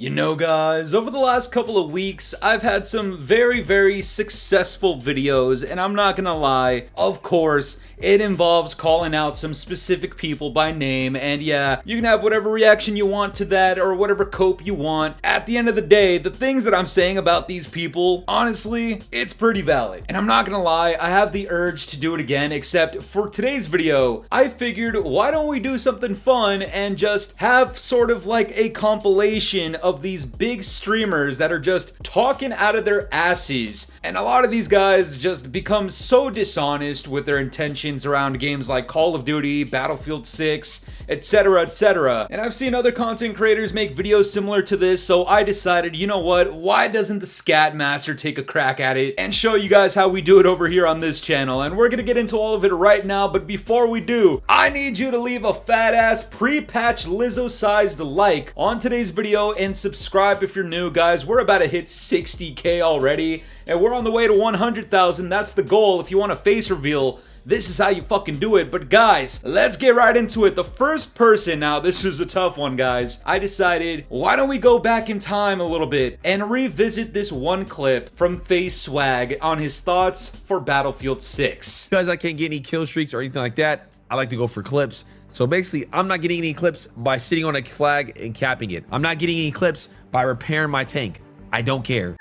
You know guys, over the last couple of weeks, I've had some very successful videos, and I'm not gonna lie, of course, it involves calling out some specific people by name, and yeah, you can have whatever reaction you want to that, or whatever cope you want. At the end of the day, the things that I'm saying about these people, honestly, it's pretty valid. And I'm not gonna lie, I have the urge to do it again, except for today's video, I figured, why don't we do something fun and just have sort of like a compilation of these big streamers that are just talking out of their asses. And a lot of these guys just become so dishonest with their intentions around games like Call of Duty, Battlefield 6, etc, etc. And I've seen other content creators make videos similar to this, so I decided, you know what, why doesn't the Scat Master take a crack at it and show you guys how we do it over here on this channel. And we're gonna get into all of it right now, but before we do, I need you to leave a fat ass pre-patch Lizzo-sized like on today's video and subscribe if you're new, guys. We're about to hit 60k already, and we're on the way to 100,000. That's the goal. If you want a face reveal, this is how you fucking do it. But guys, let's get right into it. The first person, now this is a tough one, guys. I decided, why don't we go back in time a little bit and revisit this one clip from FAZE Swag on his thoughts for Battlefield 6. Because I can't get any kill streaks or anything like that, I like to go for clips. So basically, I'm not getting any clips by sitting on a flag and capping it. I'm not getting any clips by repairing my tank. I don't care.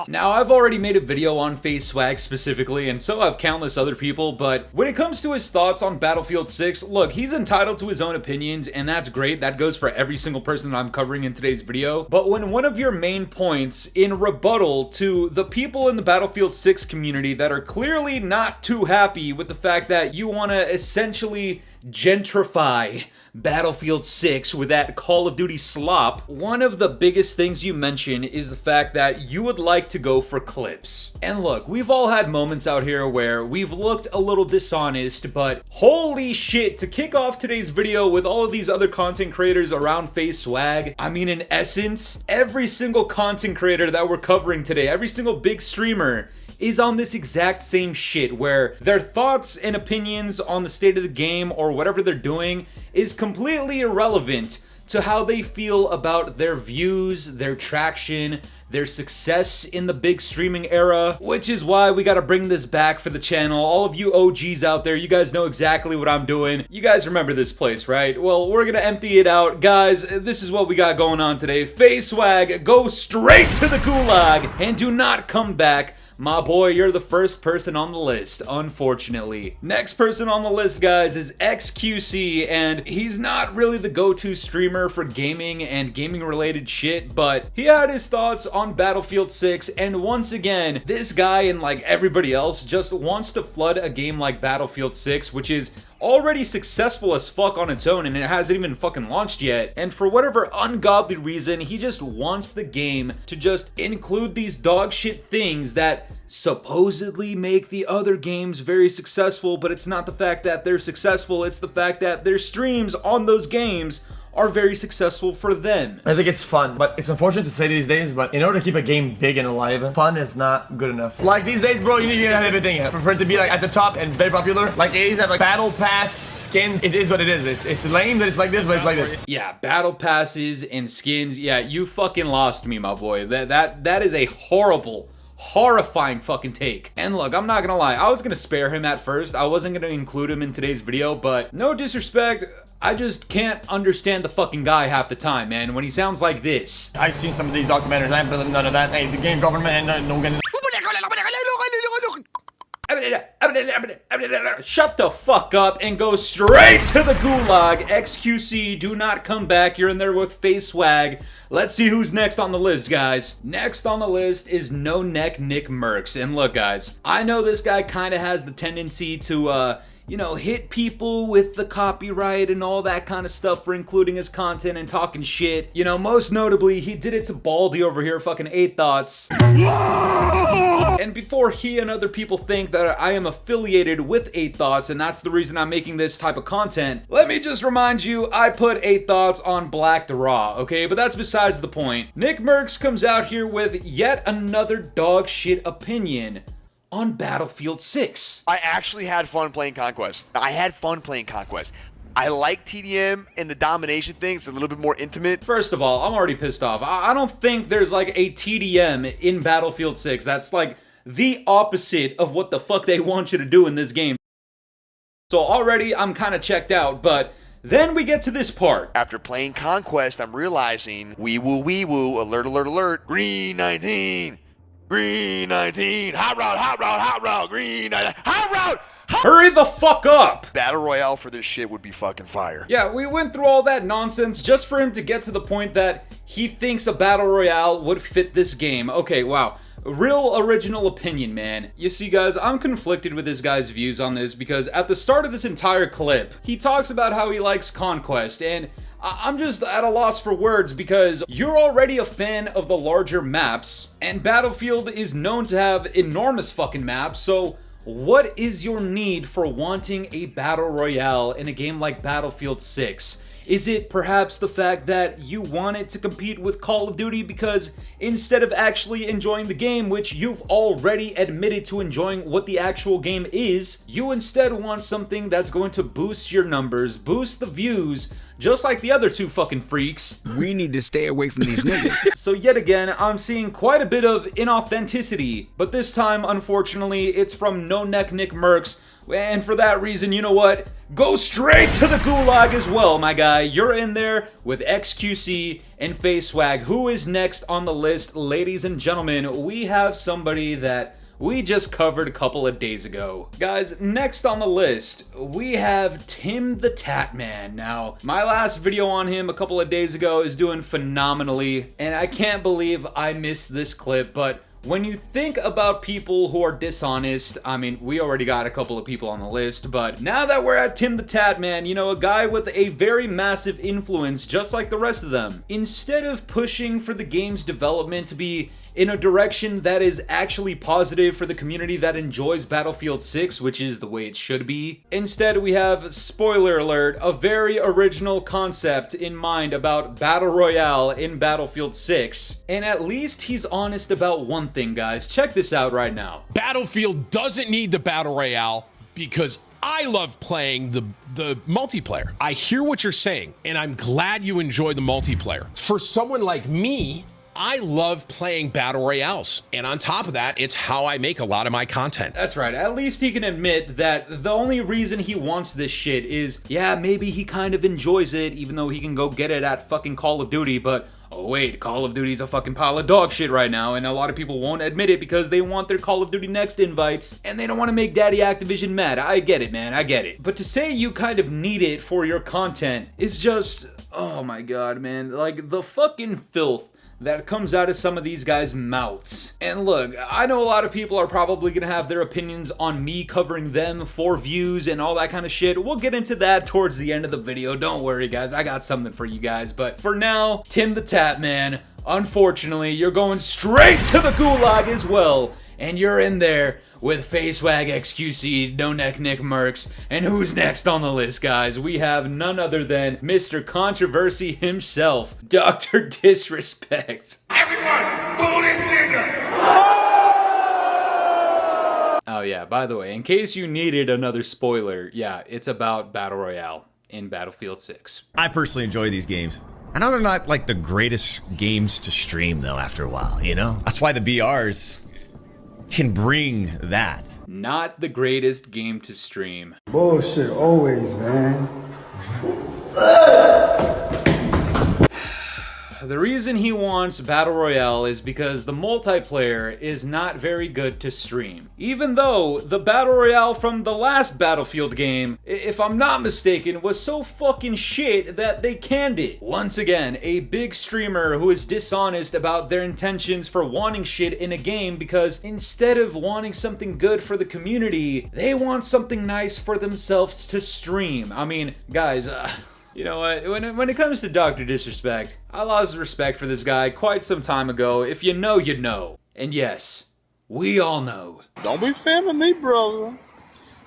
Now, I've already made a video on FAZE Swag specifically, and so have countless other people, but when it comes to his thoughts on Battlefield 6, look, he's entitled to his own opinions, and that's great. That goes for every single person that I'm covering in today's video. But when one of your main points in rebuttal to the people in the Battlefield 6 community that are clearly not too happy with the fact that you want to essentially gentrify Battlefield 6 with that Call of Duty slop, one of the biggest things you mention is the fact that you would like to go for clips. And look, we've all had moments out here where we've looked a little dishonest, but holy shit, to kick off today's video with all of these other content creators around FAZE Swag, I mean, in essence, every single content creator that we're covering today, every single big streamer is on this exact same shit where their thoughts and opinions on the state of the game or whatever they're doing is completely irrelevant to how they feel about their views, their traction, their success in the big streaming era, which is why we gotta bring this back for the channel. All of you OGs out there, you guys know exactly what I'm doing. You guys remember this place, right? Well, we're gonna empty it out. Guys, this is what we got going on today. FAZE Swag, go straight to the gulag and do not come back. My boy, you're the first person on the list, unfortunately. Next person on the list, guys, is XQC, and he's not really the go-to streamer for gaming and gaming-related shit, but he had his thoughts on Battlefield 6, and once again, this guy and like everybody else just wants to flood a game like Battlefield 6, which is already successful as fuck on its own, and it hasn't even fucking launched yet. And for whatever ungodly reason, he just wants the game to just include these dog shit things that supposedly make the other games very successful, but it's not the fact that they're successful, it's the fact that their streams on those games are very successful for them. I think it's fun, but it's unfortunate to say these days, but in order to keep a game big and alive, fun is not good enough. Like these days, bro, you need to have everything. For it to be like at the top and very popular, like AAs have like battle pass skins. It is what it is. It's lame that it's like this, but it's like this. Yeah, battle passes and skins. Yeah, you fucking lost me, my boy. That is a horrifying fucking take. And look, I'm not gonna lie, I was gonna spare him at first. I wasn't gonna include him in today's video, but no disrespect, I just can't understand the fucking guy half the time, man, when he sounds like this. I've seen some of these documentaries, I haven't none of that. Hey, the game government and no gonna... Shut the fuck up and go straight to the gulag. XQC, do not come back. You're in there with FAZE Swag. Let's see who's next on the list, guys. Next on the list is No Neck nickmercs. And look, guys, I know this guy kind of has the tendency to, you know, hit people with the copyright and all that kind of stuff for including his content and talking shit. You know, most notably, he did it to Baldy over here, fucking 8 Thoughts. And before he and other people think that I am affiliated with 8 Thoughts and that's the reason I'm making this type of content, let me just remind you, I put 8 Thoughts on Black to Raw, okay? But that's besides the point. nickmercs comes out here with yet another dog shit opinion on Battlefield 6. I actually had fun playing Conquest. I like TDM and the domination thing. It's a little bit more intimate. First of all, I'm already pissed off. I don't think there's like a TDM in Battlefield 6. That's like the opposite of what the fuck they want you to do in this game. So already I'm kind of checked out, but then we get to this part. After playing Conquest, I'm realizing wee woo, alert, alert, alert, green 19, green 19, hot route, green 19, hot route. Hurry the fuck up! Battle Royale for this shit would be fucking fire. Yeah, we went through all that nonsense just for him to get to the point that he thinks a Battle Royale would fit this game. Okay, wow. Real original opinion, man. You see, guys, I'm conflicted with this guy's views on this because at the start of this entire clip, he talks about how he likes Conquest, and I'm just at a loss for words because you're already a fan of the larger maps, and Battlefield is known to have enormous fucking maps, so what is your need for wanting a Battle Royale in a game like Battlefield 6? Is it perhaps the fact that you want it to compete with Call of Duty because instead of actually enjoying the game, which you've already admitted to enjoying what the actual game is, you instead want something that's going to boost your numbers, boost the views, just like the other two fucking freaks? We need to stay away from these niggas. So yet again, I'm seeing quite a bit of inauthenticity, but this time, unfortunately, it's from No Neck Nick Merks. And for that reason, you know what? Go straight to the gulag as well, my guy. You're in there with XQC and Faze Swag. Who is next on the list? Ladies and gentlemen, we have somebody that we just covered a couple of days ago. Guys, next on the list, we have TIMTHETATMAN. Now, my last video on him a couple of days ago is doing phenomenally, and I can't believe I missed this clip, but when you think about people who are dishonest, I mean, we already got a couple of people on the list, but now that we're at TIMTHETATMAN, you know, a guy with a very massive influence, just like the rest of them, instead of pushing for the game's development to be in a direction that is actually positive for the community that enjoys Battlefield 6, which is the way it should be. Instead, we have, spoiler alert, a very original concept in mind about Battle Royale in Battlefield 6. And at least he's honest about one thing, guys. Check this out right now. Battlefield doesn't need the Battle Royale because I love playing the multiplayer. I hear what you're saying, and I'm glad you enjoy the multiplayer. For someone like me, I love playing Battle Royales, and on top of that, it's how I make a lot of my content. That's right, at least he can admit that the only reason he wants this shit is, yeah, maybe he kind of enjoys it, even though he can go get it at fucking Call of Duty, but oh wait, Call of Duty's a fucking pile of dog shit right now, and a lot of people won't admit it because they want their Call of Duty Next invites, and they don't want to make Daddy Activision mad. I get it, man, I get it. But to say you kind of need it for your content is just, oh my god, man, like the fucking filth that comes out of some of these guys' mouths. And look, I know a lot of people are probably gonna have their opinions on me covering them for views and all that kind of shit. We'll get into that towards the end of the video. Don't worry, guys. I got something for you guys. But for now, TIMTHETATMAN, unfortunately, you're going straight to the gulag as well. And you're in there with Faze Swag, XQC, No Neck Nick Merks, and who's next on the list, guys? We have none other than Mr. Controversy himself, Dr. Disrespect. Everyone, boo this nigga! Oh yeah, by the way, in case you needed another spoiler, yeah, it's about Battle Royale in Battlefield 6. I personally enjoy these games. I know they're not like the greatest games to stream though after a while, you know? That's why the BRs can bring that. Not the greatest game to stream. Bullshit always, man. The reason he wants Battle Royale is because the multiplayer is not very good to stream. Even though the Battle Royale from the last Battlefield game, if I'm not mistaken, was so fucking shit that they canned it. Once again, a big streamer who is dishonest about their intentions for wanting shit in a game because instead of wanting something good for the community, they want something nice for themselves to stream. I mean, guys, you know what, when it comes to Dr. Disrespect, I lost respect for this guy quite some time ago. If you know, you know. And yes, we all know. Don't be filming me, brother.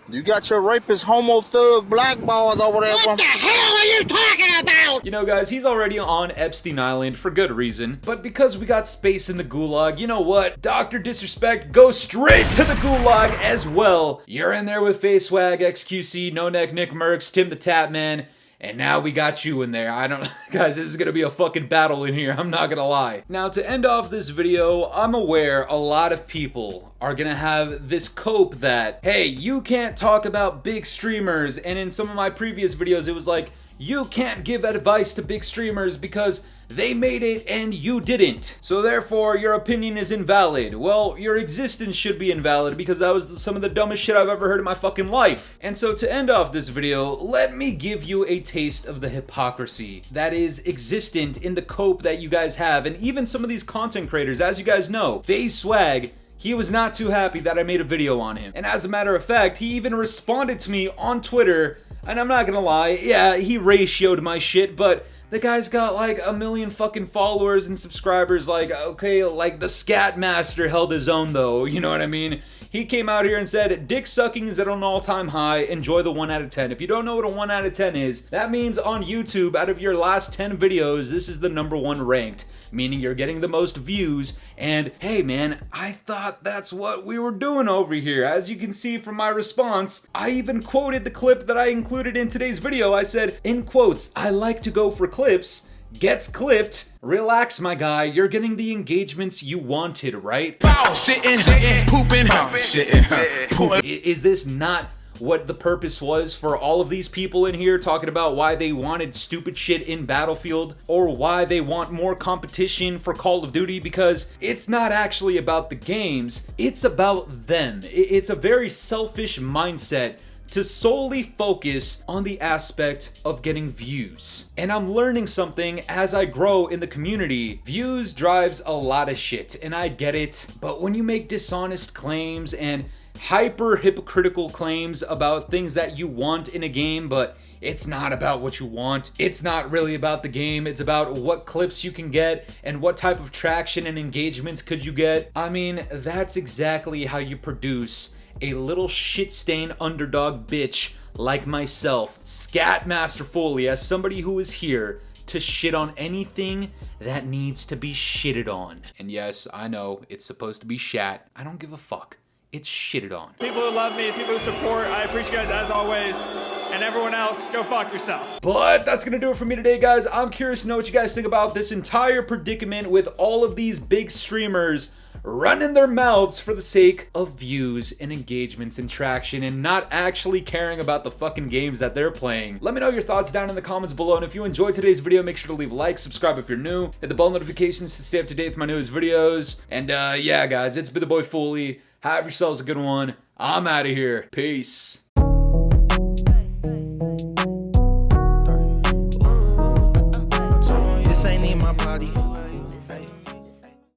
You got your rapist, homo thug, black balls over there. What the hell are you talking about? You know, guys, he's already on Epstein Island for good reason. But because we got space in the gulag, you know what? Dr. Disrespect goes straight to the gulag as well. You're in there with Faze Swag, XQC, No Neck Nick Merks, TIMTHETATMAN. and now we got you in there. I don't guys, this is gonna be a fucking battle in here, I'm not gonna lie. Now to end off this video, I'm aware a lot of people are gonna have this cope that, hey, you can't talk about big streamers, and in some of my previous videos it was like, you can't give advice to big streamers because they made it and you didn't. So therefore, your opinion is invalid. Well, your existence should be invalid because that was some of the dumbest shit I've ever heard in my fucking life. And so to end off this video, let me give you a taste of the hypocrisy that is existent in the cope that you guys have, and even some of these content creators. As you guys know, Faze Swag, he was not too happy that I made a video on him. And as a matter of fact, he even responded to me on Twitter, and I'm not gonna lie, yeah, he ratioed my shit, but the guy's got like 1 million fucking followers and subscribers. Like, okay, like the Scat Master held his own though, you know what I mean? He came out here and said, dick sucking is at an all-time high, enjoy the 1 out of 10. If you don't know what a 1 out of 10 is, that means on YouTube, out of your last 10 videos, this is the #1 ranked, meaning you're getting the most views. And hey man, I thought that's what we were doing over here. As you can see from my response, I even quoted the clip that I included in today's video. I said, in quotes, I like to go for clips, gets clipped. Relax, my guy, you're getting the engagements you wanted, right? Is this not what the purpose was for all of these people in here talking about why they wanted stupid shit in Battlefield, or why they want more competition for Call of Duty? Because it's not actually about the games, it's about them. It's a very selfish mindset to solely focus on the aspect of getting views. And I'm learning something as I grow in the community. Views drives a lot of shit, and I get it, but when you make dishonest claims and hyper hypocritical claims about things that you want in a game, but it's not about what you want, it's not really about the game, it's about what clips you can get and what type of traction and engagements could you get. I mean, that's exactly how you produce a little shit-stained underdog bitch like myself, Scat Master Fooly, as somebody who is here to shit on anything that needs to be shitted on. And yes, I know, it's supposed to be shat. I don't give a fuck. It's shitted on. People who love me, people who support, I appreciate you guys as always. And everyone else, go fuck yourself. But that's gonna do it for me today, guys. I'm curious to know what you guys think about this entire predicament with all of these big streamers running their mouths for the sake of views and engagements and traction, and not actually caring about the fucking games that they're playing. Let me know your thoughts down in the comments below, and if you enjoyed today's video, make sure to leave a like, subscribe if you're new, hit the bell notifications to stay up to date with my newest videos. And yeah, guys, it's been the boy Fooly. Have yourselves a good one. I'm out of here. Peace.